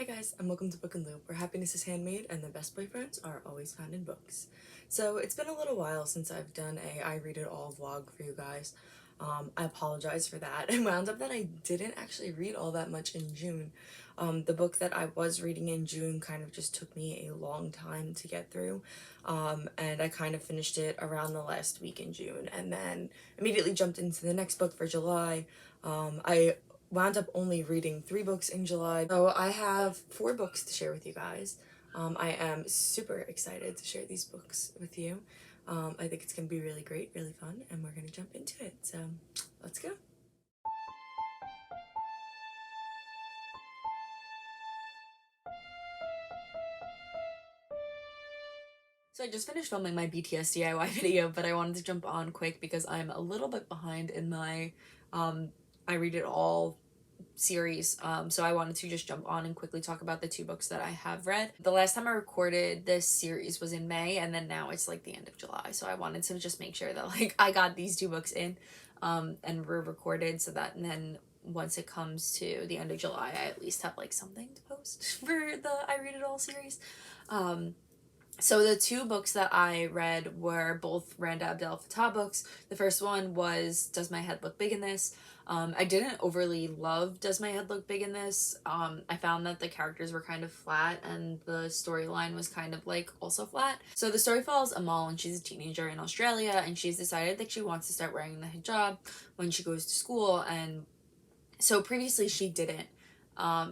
guys, and welcome to Book and Loop, where happiness is handmade and the best boyfriends are always found in books. So it's been a little while since I've done a I Read It All vlog for you guys. I apologize for that. It wound up that I didn't actually read all that much in June. The book that I was reading in June kind of just took me a long time to get through, and I kind of finished it around the last week in June and then immediately jumped into the next book for July. I wound up only reading 3 books in July. So I have 4 books to share with you guys. I am super excited to share these books with you. I think it's going to be really great, really fun, and we're going to jump into it. So let's go. So I just finished filming my BTS DIY video, but I wanted to jump on quick because I'm a little bit behind in my I Read It All series, so I wanted to just jump on and quickly talk about the 2 books that I have read. The last time I recorded this series was in May, and then now it's like the end of July, so I wanted to just make sure that like I got these 2 books in and were recorded, so that and then once it comes to the end of July I at least have like something to post for the I Read It All series. So the 2 books that I read were both Randa Abdel Fattah books. The first one was Does My Head Look Big in This? I didn't overly love Does My Head Look Big in This? I found that the characters were kind of flat and the storyline was kind of like also flat. So the story follows Amal, and she's a teenager in Australia, and she's decided that she wants to start wearing the hijab when she goes to school, and so previously she didn't.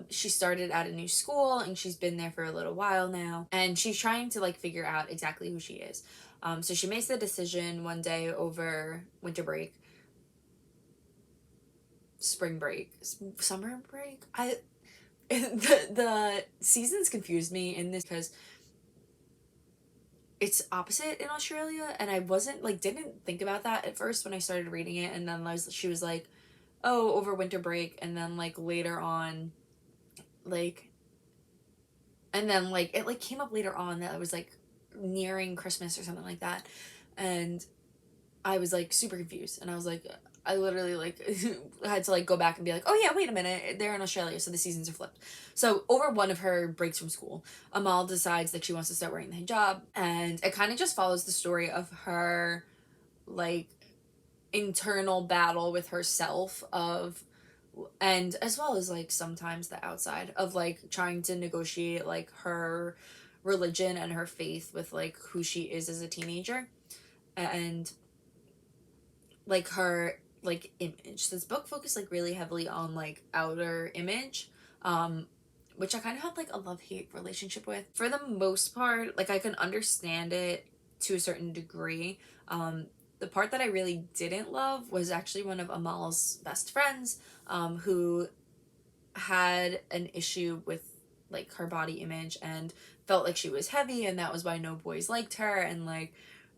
She started at a new school and she's been there for a little while now, and she's trying to like figure out exactly who she is. So she makes the decision one day over winter break, spring break, summer break. The seasons confused me in this because it's opposite in Australia, and I wasn't like didn't think about that at first when I started reading it, and then she was like, oh, over winter break, and then like later on, like, and then like it like came up later on that I was like nearing Christmas or something like that, and I was like super confused, and I was like, I literally like had to like go back and be like, oh yeah, wait a minute, they're in Australia, so the seasons are flipped. So over one of her breaks from school, Amal decides that she wants to start wearing the hijab, and it kind of just follows the story of her like internal battle with herself of, and as well as like sometimes the outside of like trying to negotiate like her religion and her faith with like who she is as a teenager, and like her like image. This book focused like really heavily on like outer image, which I kind of had like a love-hate relationship with. For the most part, like I can understand it to a certain degree. The part that I really didn't love was actually one of Amal's best friends, who had an issue with like her body image and felt like she was heavy, and that was why no boys liked her, and like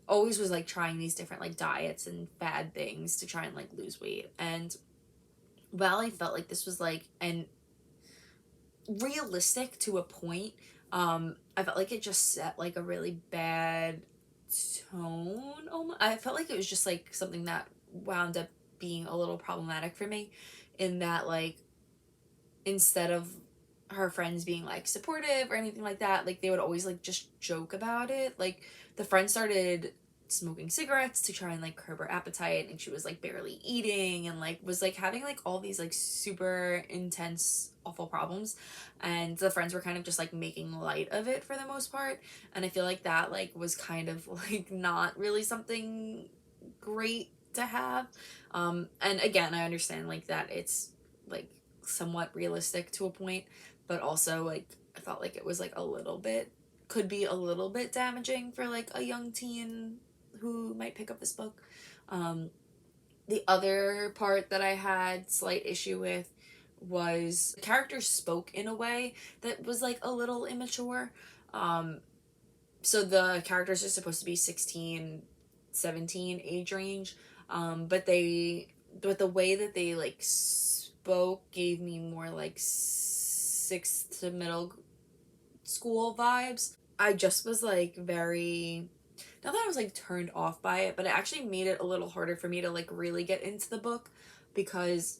always was like trying these different like diets and fad things to try and like lose weight. And while I felt like this was like and realistic to a point, I felt like it just set like a really bad tone. I felt like it was just like something that wound up being a little problematic for me, in that like instead of her friends being like supportive or anything like that, like they would always like just joke about it. Like the friend started smoking cigarettes to try and like curb her appetite, and she was like barely eating and like was like having like all these like super intense awful problems, and the friends were kind of just like making light of it for the most part, and I feel like that like was kind of like not really something great to have. And again, I understand like that it's like somewhat realistic to a point, but also like I felt like it was like a little bit, could be a little bit damaging for like a young teen who might pick up this book. The other part that I had slight issue with was the characters spoke in a way that was like a little immature. So the characters are supposed to be 16, 17 age range, but the way that they like spoke gave me more like 6th to middle school vibes. I just was like very, not that I was like turned off by it, but it actually made it a little harder for me to like really get into the book, because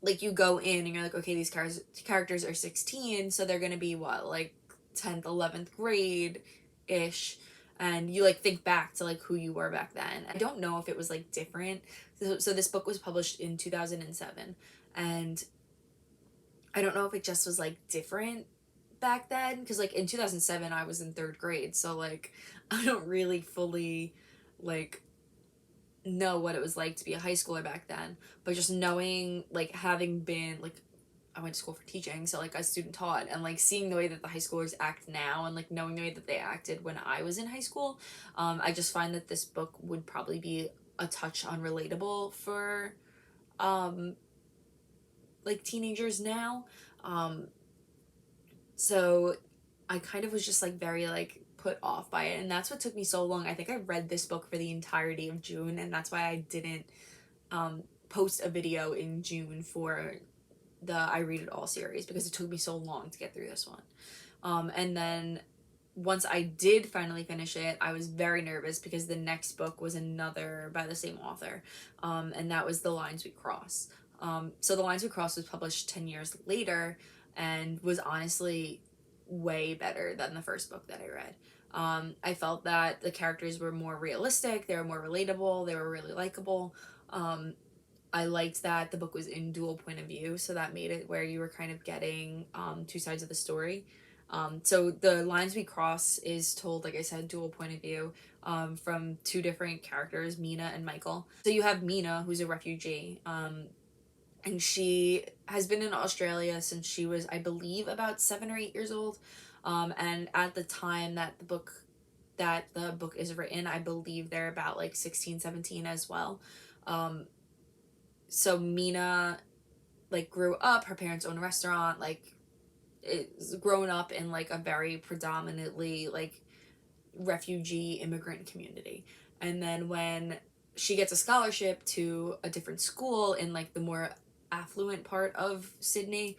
like you go in and you're like, okay, these characters are 16, so they're gonna be what, like 10th, 11th grade ish, and you like think back to like who you were back then. I don't know if it was like different. So this book was published in 2007, and I don't know if it just was like different back then, because like in 2007 I was in third grade, so like I don't really fully like know what it was like to be a high schooler back then, but just knowing, like having been like, I went to school for teaching, so like I student taught, and like seeing the way that the high schoolers act now and like knowing the way that they acted when I was in high school, I just find that this book would probably be a touch unrelatable for um like teenagers now. um so I kind of was just like very like put off by it, and that's what took me so long. I think I read this book for the entirety of June, and that's why I didn't post a video in June for the I Read It All series, because it took me so long to get through this one. And then once I did finally finish it, I was very nervous because the next book was another by the same author, and that was The Lines We Cross. So The Lines We Cross was published 10 years later and was honestly way better than the first book that I read. I felt that the characters were more realistic, they were more relatable, they were really likable. I liked that the book was in dual point of view, so that made it where you were kind of getting two sides of the story. So The Lines We Cross is told, like I said, dual point of view, from two different characters, Mina and Michael. So you have Mina, who's a refugee, and she has been in Australia since she was, I believe, about 7 or 8 years old. And at the time that the book is written, I believe they're about like 16, 17 as well. So Mina like grew up, her parents own a restaurant, like it's grown up in like a very predominantly like refugee immigrant community. And then when she gets a scholarship to a different school in like the more affluent part of Sydney,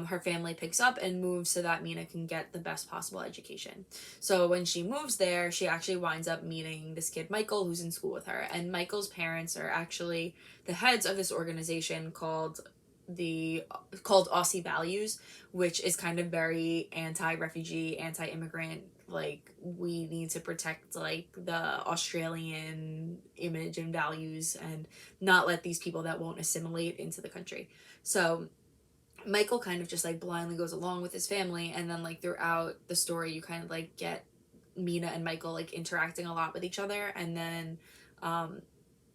her family picks up and moves so that Mina can get the best possible education. So when she moves there, she actually winds up meeting this kid Michael, who's in school with her, and Michael's parents are actually the heads of this organization called Aussie Values, which is kind of very anti-refugee, anti-immigrant, like we need to protect like the Australian image and values and not let these people that won't assimilate into the country. So Michael kind of just like blindly goes along with his family, and then like throughout the story you kind of like get Mina and Michael like interacting a lot with each other, and then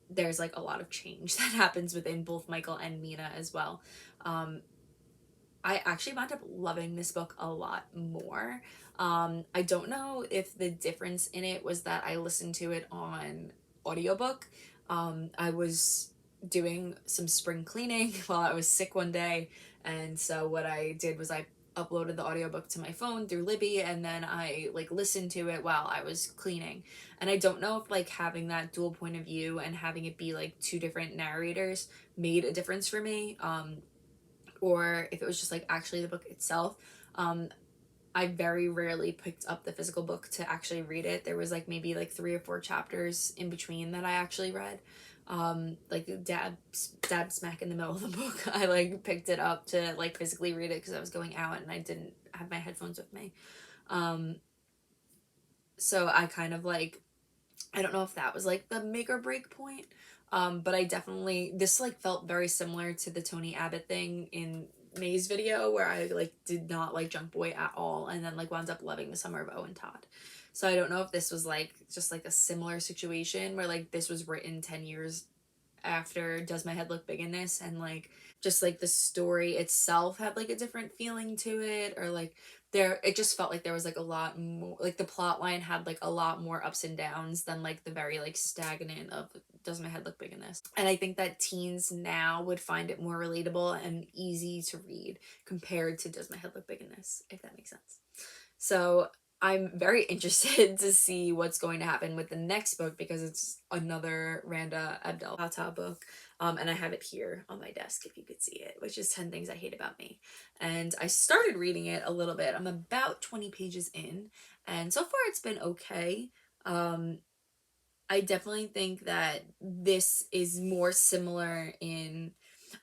there's like a lot of change that happens within both Michael and Mina as well. I actually wound up loving this book a lot more. I don't know if the difference in it was that I listened to it on audiobook. I was doing some spring cleaning while I was sick one day, and so what I did was I uploaded the audiobook to my phone through Libby, and then I like listened to it while I was cleaning. And I don't know if like having that dual point of view and having it be like two different narrators made a difference for me, or if it was just like actually the book itself. I very rarely picked up the physical book to actually read it. There was like maybe like 3 or 4 chapters in between that I actually read. Like dab smack in the middle of the book, I like picked it up to like physically read it because I was going out and I didn't have my headphones with me. So I kind of like, I don't know if that was like the make or break point. But I definitely, this like felt very similar to the Tony Abbott thing in May's video, where I like did not like Junk Boy at all, and then like wound up loving The Summer of Owen Todd. So I don't know if this was like just like a similar situation where like this was written 10 years after Does My Head Look Big in This, and like just like the story itself had like a different feeling to it, or like there, it just felt like there was like a lot more, like the plot line had like a lot more ups and downs than like the very like stagnant of Does My Head Look Big in This. And I think that teens now would find it more relatable and easy to read compared to Does My Head Look Big in This, if that makes sense. So I'm very interested to see what's going to happen with the next book, because it's another Randa Abdel Fattah book. And I have it here on my desk if you could see it, which is 10 Things I Hate About Me. And I started reading it a little bit. I'm about 20 pages in, and so far it's been okay. I definitely think that this is more similar in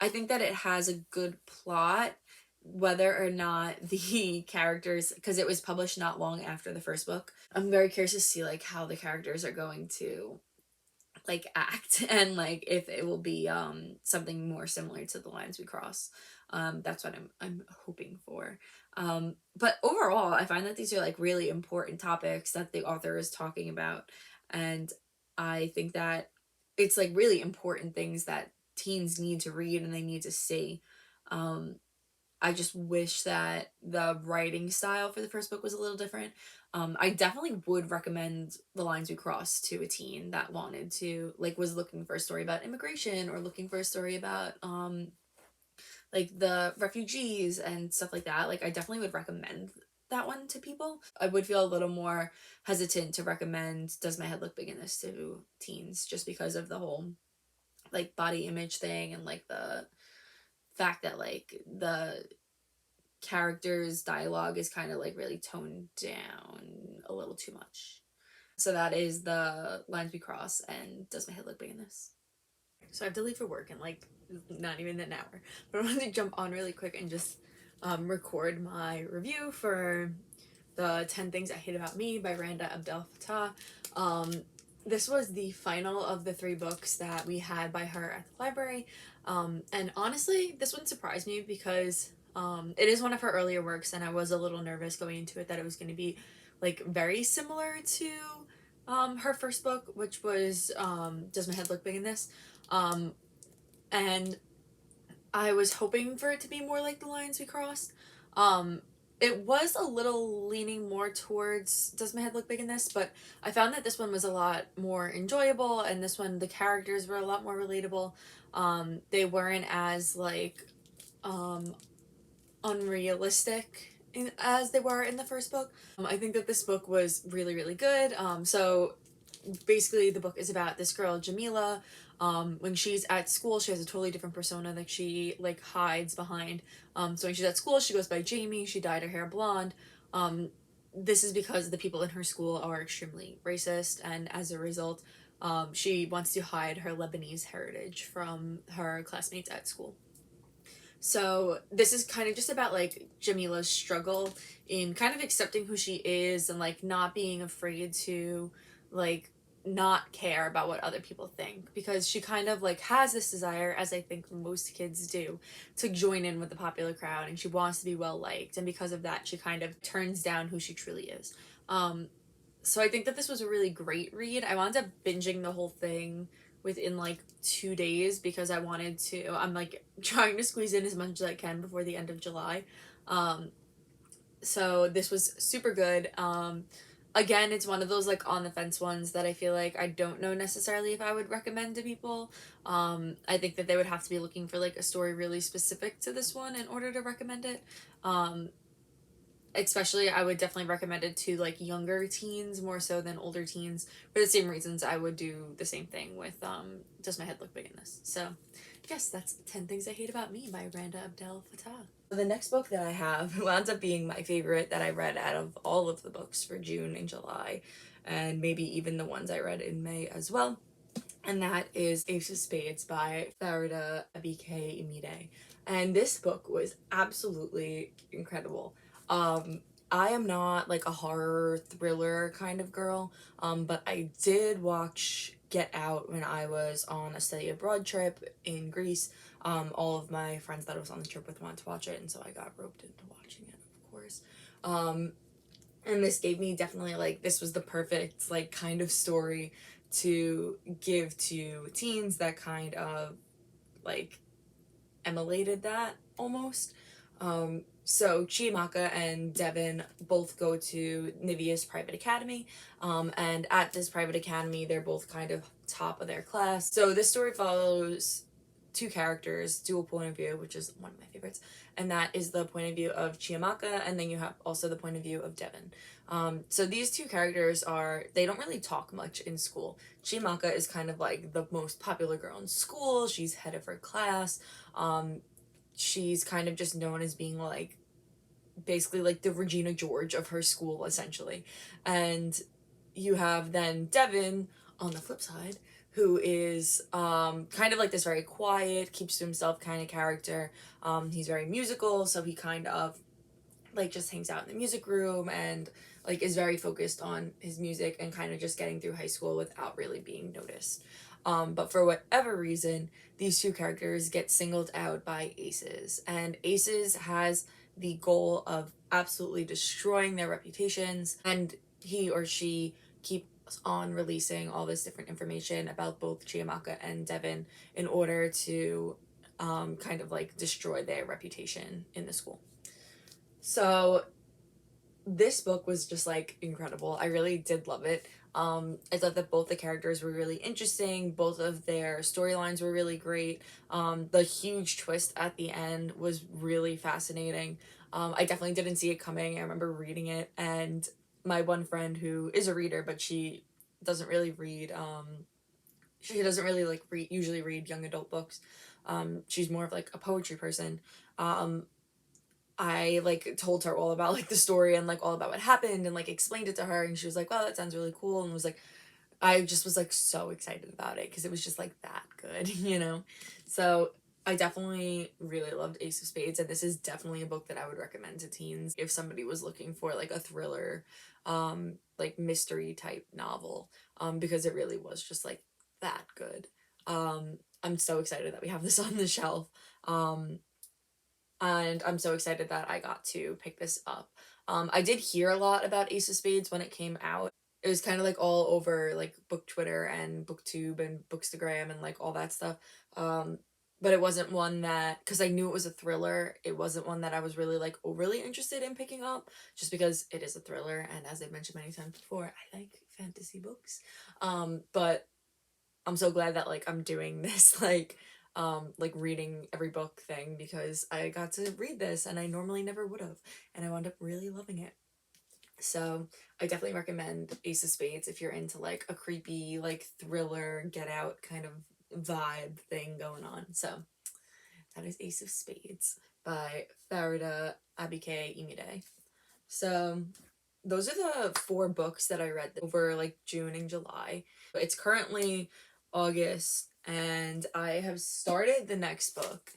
I think that it has a good plot, whether or not the characters, because it was published not long after the first book. I'm very curious to see like how the characters are going to like act and like if it will be something more similar to the lines we cross. That's what I'm hoping for. But overall I find that these are like really important topics that the author is talking about, and I think that it's like really important things that teens need to read and they need to see. um I just wish that the writing style for the first book was a little different. I definitely would recommend The Lines We Cross to a teen that wanted to, like, was looking for a story about immigration or looking for a story about, like, the refugees and stuff like that. Like, I definitely would recommend that one to people. I would feel a little more hesitant to recommend Does My Head Look Big in This to teens just because of the whole, like, body image thing and, like, the fact that, like, the characters' dialogue is kind of like really toned down a little too much. So that is The Lines We Cross and Does My Head Look Big in This? So I have to leave for work in like not even an hour, but I wanted to jump on really quick and just record my review for the 10 Things I Hate About Me by Randa Abdel Fattah. This was the final of the 3 books that we had by her at the library. And honestly, this one surprised me because it is one of her earlier works, and I was a little nervous going into it that it was going to be like very similar to her first book, which was Does My Head Look Big in This? And I was hoping for it to be more like The Lines We Crossed. Um, it was a little leaning more towards Does My Head Look Big in This? But I found that this one was a lot more enjoyable, and this one, the characters were a lot more relatable. They weren't as, like, um, unrealistic as they were in the first book. I think that this book was really, really good. So basically the book is about this girl Jamila. When she's at school she has a totally different persona that she like hides behind. So when she's at school she goes by Jamie. She dyed her hair blonde. This is because the people in her school are extremely racist, and as a result she wants to hide her Lebanese heritage from her classmates at school. So this is kind of just about like Jamila's struggle in kind of accepting who she is and like not being afraid to like not care about what other people think, because she kind of like has this desire, as I think most kids do, to join in with the popular crowd, and she wants to be well liked, and because of that she kind of turns down who she truly is. So I think that this was a really great read. I wound up binging the whole thing within like 2 days because I wanted to. I'm like trying to squeeze in as much as I can before the end of July. Um, so this was super good. Again, it's one of those like on the fence ones that I feel like I don't know necessarily if I would recommend to people. I think that they would have to be looking for like a story really specific to this one in order to recommend it. Especially I would definitely recommend it to like younger teens more so than older teens, for the same reasons I would do the same thing with Does My Head Look Big in This? So yes, that's 10 Things I Hate About Me by Randa Abdel Fattah. The next book that I have wound up being my favorite that I read out of all of the books for June and July, and maybe even the ones I read in May as well, and that is Ace of Spades by Farida Abike-Iyimida. And this book was absolutely incredible. I am not like a horror thriller kind of girl, but I did watch Get Out when I was on a study abroad trip in Greece. All of my friends that I was on the trip with wanted to watch it, and so I got roped into watching it, of course. And this gave me definitely like, this was the perfect like kind of story to give to teens that kind of like emulated that almost. So Chiamaka and Devin both go to Nivea's private academy, and at this private academy they're both kind of top of their class. So this story follows 2 characters, dual point of view, which is one of my favorites, and that is the point of view of Chiamaka, and then you have also the point of view of Devin. So these 2 characters they don't really talk much in school. Chiamaka is kind of like the most popular girl in school. She's head of her class. She's kind of just known as being like basically like the Regina George of her school essentially. And you have then Devin on the flip side, who is kind of like this very quiet, keeps to himself kind of character. He's very musical, so he kind of like just hangs out in the music room and like is very focused on his music and kind of just getting through high school without really being noticed. But for whatever reason, these two characters get singled out by Aces, and Aces has the goal of absolutely destroying their reputations, and he or she keeps on releasing all this different information about both Chiamaka and Devin in order to kind of like destroy their reputation in the school. So this book was just like incredible. I really did love it. I thought that both the characters were really interesting. Both of their storylines were really great. The huge twist at the end was really fascinating. I definitely didn't see it coming. I remember reading it, and my one friend who is a reader, but she doesn't really read. She doesn't really like usually read young adult books. She's more of like a poetry person. Um, I like told her all about like the story and like all about what happened and like explained it to her, and she was like, "Wow, that sounds really cool," and was like, I just was like so excited about it because it was just like that good, you know? So I definitely really loved Ace of Spades, and this is definitely a book that I would recommend to teens if somebody was looking for like a thriller, like mystery type novel, because it really was just like that good. I'm so excited that we have this on the shelf. Um, and I'm so excited that I got to pick this up. I did hear a lot about Ace of Spades when it came out. It was kind of like all over like book Twitter and booktube and bookstagram and like all that stuff. Um, but it wasn't one that, because I knew it was a thriller, it wasn't one that I was really like overly interested in picking up, just because it is a thriller, and as I've mentioned many times before, I like fantasy books. But I'm so glad that like I'm doing this like reading every book thing, because I got to read this and I normally never would have, and I wound up really loving it. So I definitely recommend Ace of Spades if you're into like a creepy like thriller get out kind of vibe thing going on. So that is Ace of Spades by Farida Abike-Iyimida. So those are the four books that I read over like June and July. It's currently August, and I have started the next book,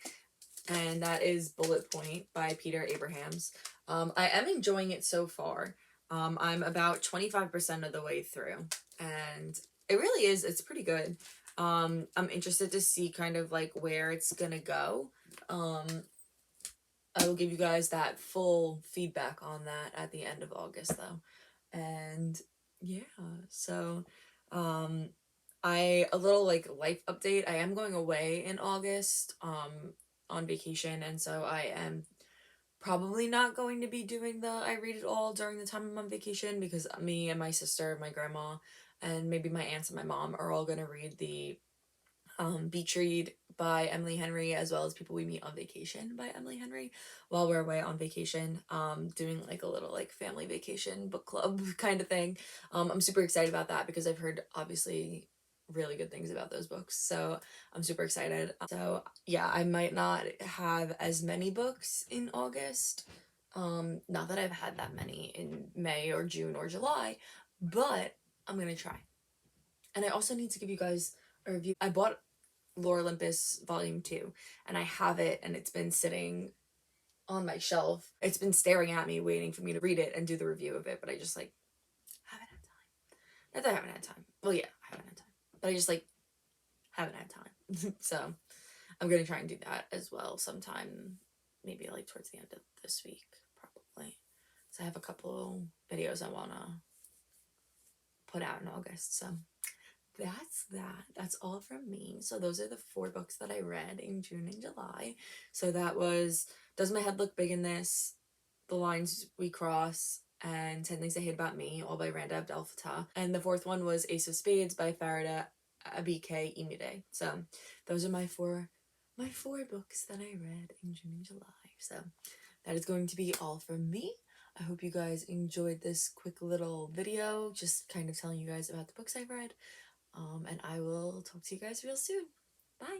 and that is Bullet Point by Peter Abrahams. I am enjoying it so far. I'm about 25% of the way through, and it really is, it's pretty good. I'm interested to see kind of like where it's gonna go. I will give you guys that full feedback on that at the end of August though. And yeah, so um a little like life update. I am going away in August on vacation, and so I am probably not going to be doing the I read it all during the time I'm on vacation, because me and my sister, my grandma, and maybe my aunts and my mom are all going to read the Beach Read by Emily Henry, as well as People We Meet on Vacation by Emily Henry, while we're away on vacation, doing like a little like family vacation book club kind of thing. I'm super excited about that because I've heard obviously really good things about those books, so I'm super excited. So yeah, I might not have as many books in August, not that I've had that many in May or June or July, but I'm gonna try. And I also need to give you guys a review. I bought Lore Olympus Volume 2, and I have it, and it's been sitting on my shelf. It's been staring at me, waiting for me to read it and do the review of it, but I just like haven't had time. Not that I haven't had time. Well, yeah, I haven't had time. But I just like haven't had time. So I'm gonna try and do that as well sometime, maybe like towards the end of this week, probably. So I have a couple videos I wanna put out in August. So that's that. That's all from me. So those are the four books that I read in June and July. So that was Does My Head Look Big in This, The Lines We Cross, and 10 Things I Hate About Me, all by Randa Abdel Fattah. And the fourth one was Ace of Spades by Farida Abike-Iyimida. So those are my four books that I read in June and July. So that is going to be all from me. I hope you guys enjoyed this quick little video, just kind of telling you guys about the books I've read. And I will talk to you guys real soon. Bye.